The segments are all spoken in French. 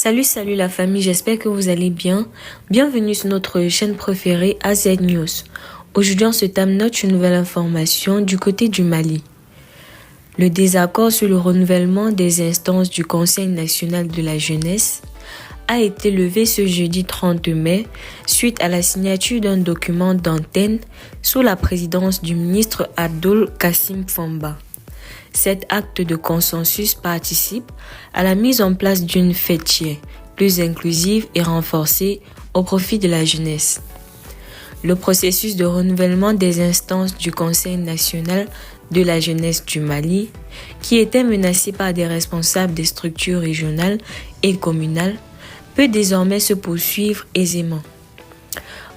Salut la famille, j'espère que vous allez bien. Bienvenue sur notre chaîne préférée AZ News. Aujourd'hui, on se note une nouvelle information du côté du Mali. Le désaccord sur le renouvellement des instances du Conseil national de la jeunesse a été levé ce jeudi 30 mai suite à la signature d'un document d'antenne sous la présidence du ministre Abdoul Kassim Fomba. Cet acte de consensus participe à la mise en place d'une fêtière plus inclusive et renforcée au profit de la jeunesse. Le processus de renouvellement des instances du Conseil national de la jeunesse du Mali, qui était menacé par des responsables des structures régionales et communales, peut désormais se poursuivre aisément.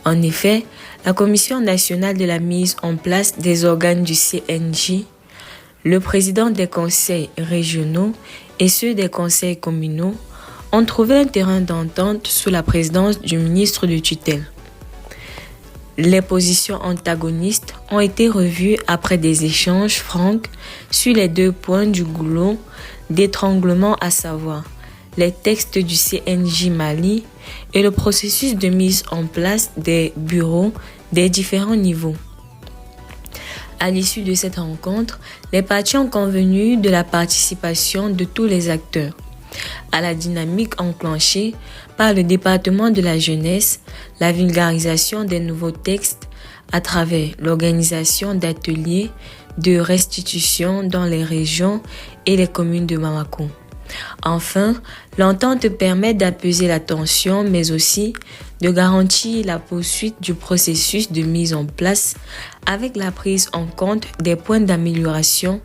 En effet, la Commission nationale de la mise en place des organes du CNJ, le président des conseils régionaux et ceux des conseils communaux ont trouvé un terrain d'entente sous la présidence du ministre de tutelle. Les positions antagonistes ont été revues après des échanges francs sur les deux points du goulot d'étranglement, à savoir les textes du CNJ Mali et le processus de mise en place des bureaux des différents niveaux. À l'issue de cette rencontre, les parties ont convenu de la participation de tous les acteurs à la dynamique enclenchée par le département de la jeunesse, la vulgarisation des nouveaux textes à travers l'organisation d'ateliers de restitution dans les régions et les communes de Bamako. Enfin, l'entente permet d'apaiser la tension, mais aussi de garantir la poursuite du processus de mise en place avec la prise en compte des points d'amélioration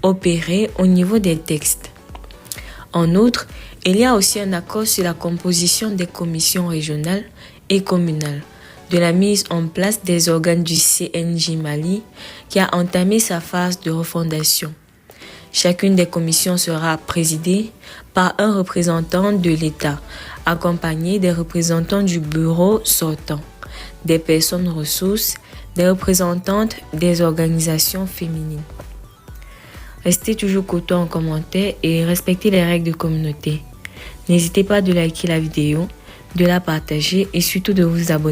opérés au niveau des textes. En outre, il y a aussi un accord sur la composition des commissions régionales et communales de la mise en place des organes du CNJ Mali qui a entamé sa phase de refondation. Chacune des commissions sera présidée par un représentant de l'État, accompagné des représentants du bureau sortant, des personnes ressources, des représentantes des organisations féminines. Restez toujours courtois en commentaire et respectez les règles de communauté. N'hésitez pas à liker la vidéo, de la partager et surtout de vous abonner.